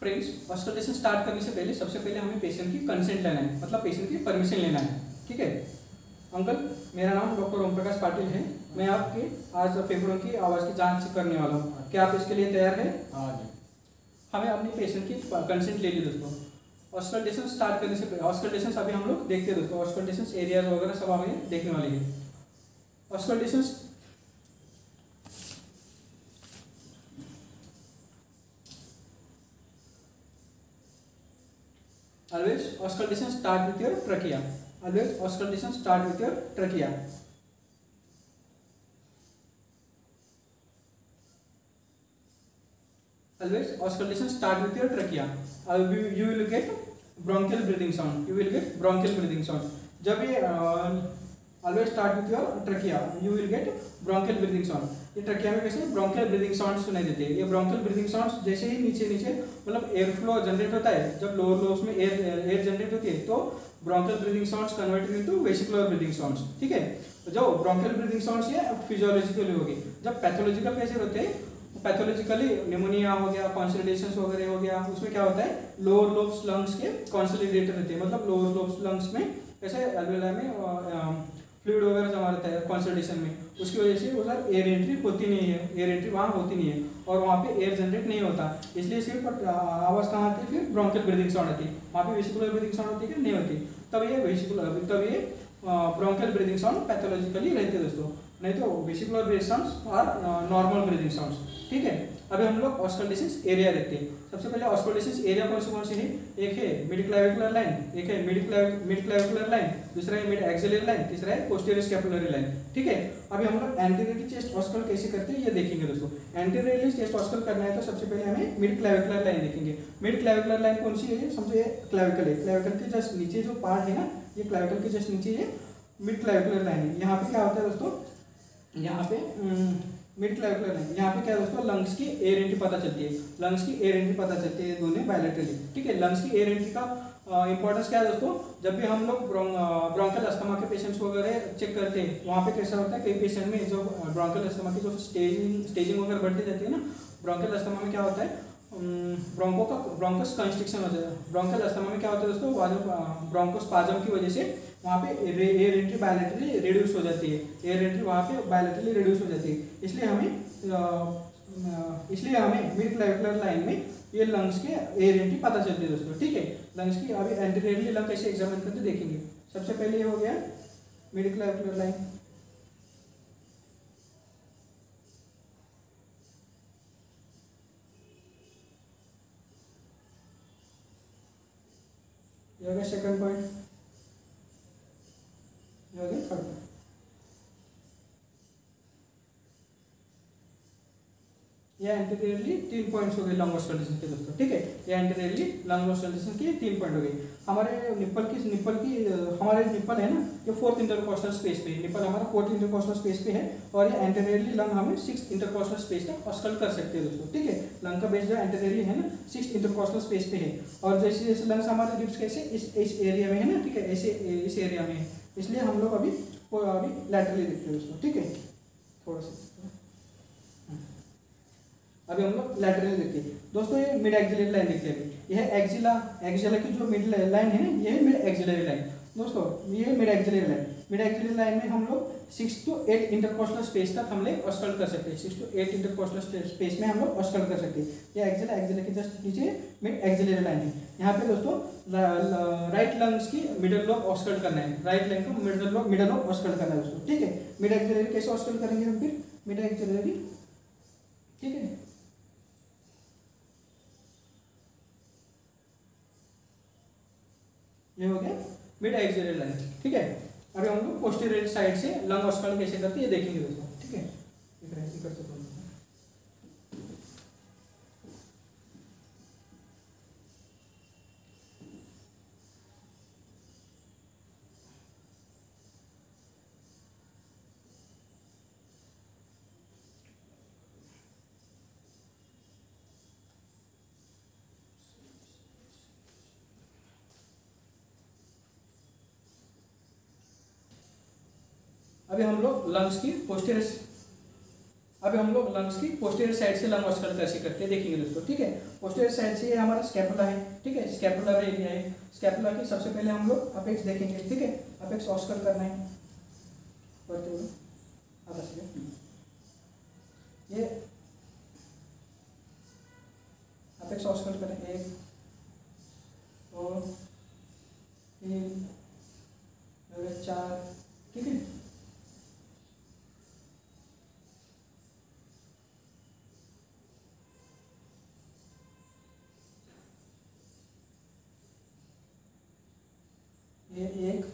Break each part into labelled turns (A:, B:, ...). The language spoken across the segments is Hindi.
A: फ्रेंड्स, ऑस्कल्टेशन स्टार्ट करने से पहले सबसे पहले हमें पेशेंट की कंसेंट लेना है, मतलब पेशेंट की परमिशन लेना है। ठीक है अंकल, मेरा नाम डॉक्टर ओम प्रकाश पाटिल है। मैं आपके आज फेफड़ों की आवाज़ की जांच करने वाला हूँ। क्या आप इसके लिए तैयार हैं?
B: हाँ जी।
A: हमें अपने पेशेंट की कंसेंट ले ली दोस्तों। ऑस्कल्टेशन स्टार्ट करने से पहले ऑस्कल्टेशन अभी हम लोग देखते हैं दोस्तों। ऑस्कल्टेशन एरियाज वगैरह सब हमें देखने वाली है। Auscultation always auscultation start with your trachea. Always auscultation start with your trachea. Always auscultation start with your trachea. You will get bronchial breathing sound. You will get bronchial breathing sound. जब ये always start with your trachea, you will get bronchial breathing sound. ये ट्रकिया में कैसे ब्रोंकियल ब्रीदिंग साउंड्स सुनाई देते हैं। ये ब्रोंकियल ब्रीदिंग साउंड्स जैसे ही नीचे नीचे मतलब एयर फ्लो जनरेट होता है, जब लोअर लोब्स में एयर जनरेट होती है तो bronchial breathing sounds converted into vesicular breathing sounds. ठीक है, जो ब्रोंकियल ब्रीदिंग साउंड्स ये फिजियोलॉजिकली होगी। जब पैथोलॉजिकल कैसे होते हैं, पैथोलॉजिकली निमोनिया हो गया, कॉन्सोलिडेशन वगैरह हो गया, उसमें क्या होता है लोअर लोब्स लंग्स के कॉन्सोलिडेटेड रहते हैं। मतलब लोअर लोब्स लंग्स में कैसे अल्वेलाई में फ्लूइड वगैरह जमा रहता है कॉन्सल्टेशन में, उसकी वजह से उधर एयर एंट्री होती नहीं है, एयर एंट्री वहाँ होती नहीं है और वहाँ पे एयर जनरेट नहीं होता। इसलिए सिर्फ आवाज़ कहाँ आती है, फिर ब्रोंकियल ब्रीदिंग साउंड आती है। वहाँ पे वेसिकुलर ब्रीदिंग साउंड होती है कि नहीं होती, तब ये ब्रोंकियल ब्रीदिंग साउंड पैथोलॉजिकली रहते हैं दोस्तों। नहीं तो वेसिकुलर ब्रीदिंग साउंड्स और नॉर्मल ब्रीदिंग साउंड्स। ठीक है, अभी हम लोग ऑस्कल्टेशन एरिया देखते हैं। सबसे पहले ऑस्कल्टेशन एरिया कौन से है? एक है मिड क्लैविकुलर लाइन, एक है मिड क्लैविकुलर लाइन, दूसरा है मिड एक्सिलरी लाइन, तीसरा है पोस्टीरियर स्कैपुलरी लाइन। ठीक है, अभी हम लोग एंटीरियरली चेस्ट ऑस्कल कैसे करते हैं ये देखेंगे दोस्तों। एंटीरियरली चेस्ट ऑस्कल करना है तो सबसे पहले हमें मिड क्लैविकुलर लाइन देखेंगे। मिड क्लैविकुलर लाइन कौन सी है? समझो ये क्लैविकल है, क्लैविकल के जस्ट नीचे जो पार्ट है ना, ये क्लैविकल के जस्ट नीचे ये मिड क्लैविकुलर लाइन है। यहाँ पे क्या होता है दोस्तों, यहाँ पे मिड क्लैविकुलर लाइन, यहाँ पे क्या है दोस्तों, लंग्स की एयर एंट्री पता चलती है। लंग्स की एयर एंट्री पता चलती है दोनों बायलैटरली। ठीक है, लंग्स की एयर एंट्री का इंपॉर्टेंस क्या है दोस्तों? जब भी हम लोग ब्रोंकियल अस्थमा के पेशेंट्स वगैरह चेक करते हैं, वहाँ पे कैसा होता है, कई पेशेंट में जो ब्रोंकियल अस्थमा की जो स्टेजिंग वगैरह बढ़ती जाती है ना, ब्रोंकियल अस्थमा में क्या होता है, ब्रोंकस कंस्ट्रिक्शन हो जाता है। ब्रोंकियल अस्थमा में क्या होता है दोस्तों, ब्रोंकोस्पाज्म की वजह से वहाँ पे एयर एंट्री बायलैटरली रिड्यूस हो जाती है। एयर एंट्री वहाँ पे बायलैटरली रिड्यूस हो जाती है। इसलिए हमें मिड क्लैविकुलर लाइन में ये लंग्स के एयर एंट्री पता चलती है दोस्तों। ठीक है, लंग्स की अभी एंटीरियरली लंग कैसे एग्जामिन करते देखेंगे। सबसे पहले ये हो गया मिड क्लैविकुलर लाइन। ये हो गया सेकंड पॉइंट, ये हो गया थर्ड पॉइंट। ये एंटीरियरली 3 पॉइंट्स हो गए लंग ऑस्कल्टेशन के दोस्तों। ठीक है, ये एंटीरियरली लंग ऑस्कल्टेशन के 3 पॉइंट हो गए। हमारे निप्पल की हमारे निप्पल है ना, ये 4th इंटरकोस्टल स्पेस पे, निप्पल हमारा 4th इंटरकोस्टल स्पेस पे है और ये एंटीरियरली लंग हमें 6th इंटरकोस्टल स्पेस तक ऑस्कल्ट कर सकते हैं दोस्तों। ठीक है, लंग का बेस जो एंटीरियरली है ना 6th इंटरकोस्टल स्पेस पे है और जैसे जैसे लंग्स हमारे रिब्स कैसे इस एरिया में है ना, ठीक है, ऐसे इस एरिया में है, इसलिए हम लोग अभी लैटरली देखते हैं दोस्तों। ठीक है, थोड़ा सा अभी हम लोग लैटरली देखते हैं दोस्तों। ये मिड एक्सिलरी लाइन देखते हैं। यह एक्सिला की जो मिड लाइन है ना, ये है मिड एक्सिलरी लाइन दोस्तों। ये mid axillary line, mid axillary line में हम लोग 6 to 8 इंटरकोस्टल स्पेस तक हम लोग ऑस्कल्ट कर सकते हैं। 6 to 8 इंटरकोस्टल स्पेस में हम लोग ऑस्कल्ट कर सकते हैं। ये एक्सिला के जस्ट नीचे मिड एक्सिलरी लाइन है। यहाँ पे दोस्तों राइट लंग्स की मिडल लोब ऑस्कल्ट करना है, राइट लंग का मिडल लोब ऑस्कल्ट करना है दोस्तों। ठीक है, मिड एक्सिलरी कैसे ऑस्कल्ट करेंगे हम फिर मिड एक्सिलरी। ठीक है, ये हो गया मिड एक्सिलरी लाइन। ठीक है, अभी हम लोग पोस्टीरियर साइड से लंग ऑस्कल्ट कैसे करते हैं ये देखेंगे दोस्तों। ठीक है, अभी हम लोग लंग्स की पोस्टीरियर अभी हम लोग लंग्स की पोस्टीरियर साइड से लंग ऑस्कल्ट कैसे करते हैं देखेंगे दोस्तों, ठीक है। पोस्टीरियर साइड से ये हमारा स्कैपुला है, ठीक है, स्कैपुलर एरिया है। स्कैपुला की सबसे पहले हम लोग अपेक्स देखेंगे, ठीक है, अपेक्स ऑस्कल्ट करना है, करते हुए ये अपेक्स ऑस्कल्ट करें, 1 2 3 4, ठीक है। ये 1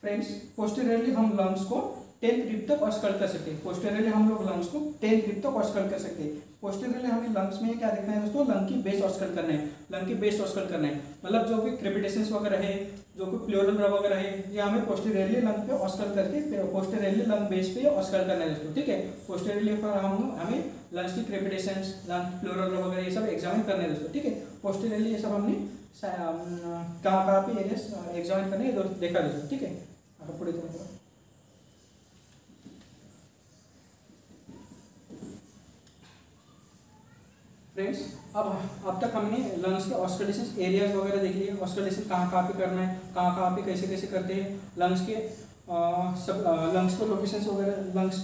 A: फ्रेंड्स, पोस्टीरियरली हम लंग्स को 10th रिप तक ऑस्कल्ट कर सकते हैं। पोस्टीरियरली हम लोग लंग्स को 10th रिप तक ऑस्कल्ट कर सकते हैं। पोस्टीरियरली हमें लंग्स में क्या देखना है दोस्तों, लंग की बेस ऑस्कल्ट करना है, लंग की बेस ऑस्कल्ट करना है, मतलब जो भी क्रेपिटेशंस वगैरह है, जो कोई प्लूरल रब वगैरह है, ये हमें पोस्टीरियरली लंग पे ऑस्कल्ट करके पोस्टीरियरली लंग बेस पे ऑस्कल्ट करना है दोस्तों, ठीक है। पोस्टीरियरली हमें लंग्स की क्रेपिटेशंस, लंग प्लूरल रब वगैरह ये सब एग्जामिन करने हैं दोस्तों, ठीक है। पोस्टीरियरली ये सब हमने कहाँ पे एरियाज एग्जामिन करने देखा दोस्तों, ठीक है। पुढे फ्रेंड्स, अब तक हमने लंग्स के ऑस्कलेशन एरियाज वगैरह देख लिए, ऑस्कलेशन कहाँ पे करना है, कहाँ पे कैसे कैसे करते हैं, लंग्स के सब लंग्स के लोकेशंस वगैरह, लंग्स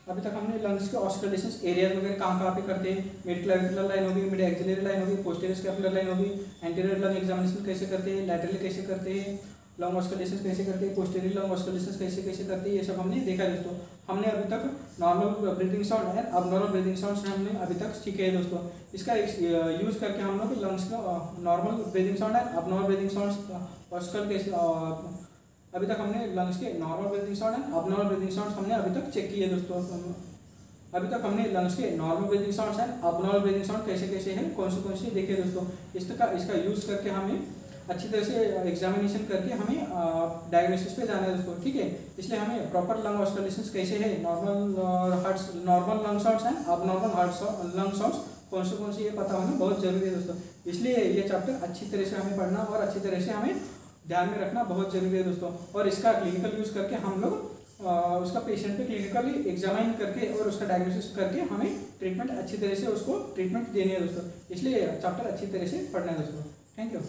A: अभी तक हमने लंग्स के ऑस्कलेशन एरियाज वगैरह कहाँ पे करते हैं, मिड क्लैविकुलर लाइन होगी, मिड एक्सिलरी लाइन होगी, पोस्टीरियर स्कैपुलर लाइन होगी, एंटीरियर लंग एग्जामिनेशन कैसे करते हैं, लैटरली कैसे करते हैं, लंग ऑस्कलेशन कैसे करते हैं, पोस्टीरियर लंग ऑस्कलेशन कैसे कैसे करते हैं, ये सब हमने देखा है दोस्तों। हमने अभी तक normal breathing sound and abnormal breathing sounds हमने अभी तक सीखे हैं दोस्तों। इसका यूज करके हम लोग लंग्स का normal breathing sound and abnormal breathing sounds auscultate कैसे अभी तक हमने लंग्स के normal breathing sound and abnormal breathing sounds हमने अभी तक चेक किए दोस्तों। अभी तक हमने लंग्स के normal breathing sounds and abnormal breathing sound कैसे कैसे हैं, कौन से देखे दोस्तों। इसका यूज करके हमें अच्छी तरह से एग्जामिनेशन करके हमें डायग्नोसिस पे जाना है दोस्तों, ठीक है। इसलिए हमें प्रॉपर लंग ऑस्कलेशन कैसे है, normal lung sounds and abnormal lung sounds कौन से ये पता होना बहुत जरूरी है दोस्तों। इसलिए ये चैप्टर अच्छी तरह से हमें पढ़ना और अच्छी तरह से हमें ध्यान में रखना बहुत जरूरी है दोस्तों। और इसका क्लिनिकल यूज करके हम लोग उसका पेशेंट पे क्लिनिकली एग्जामिन करके और उसका डायग्नोसिस करके हमें ट्रीटमेंट अच्छी तरह से उसको ट्रीटमेंट देनी है दोस्तों। इसलिए चैप्टर अच्छी तरह से पढ़ना है दोस्तों। Thank you.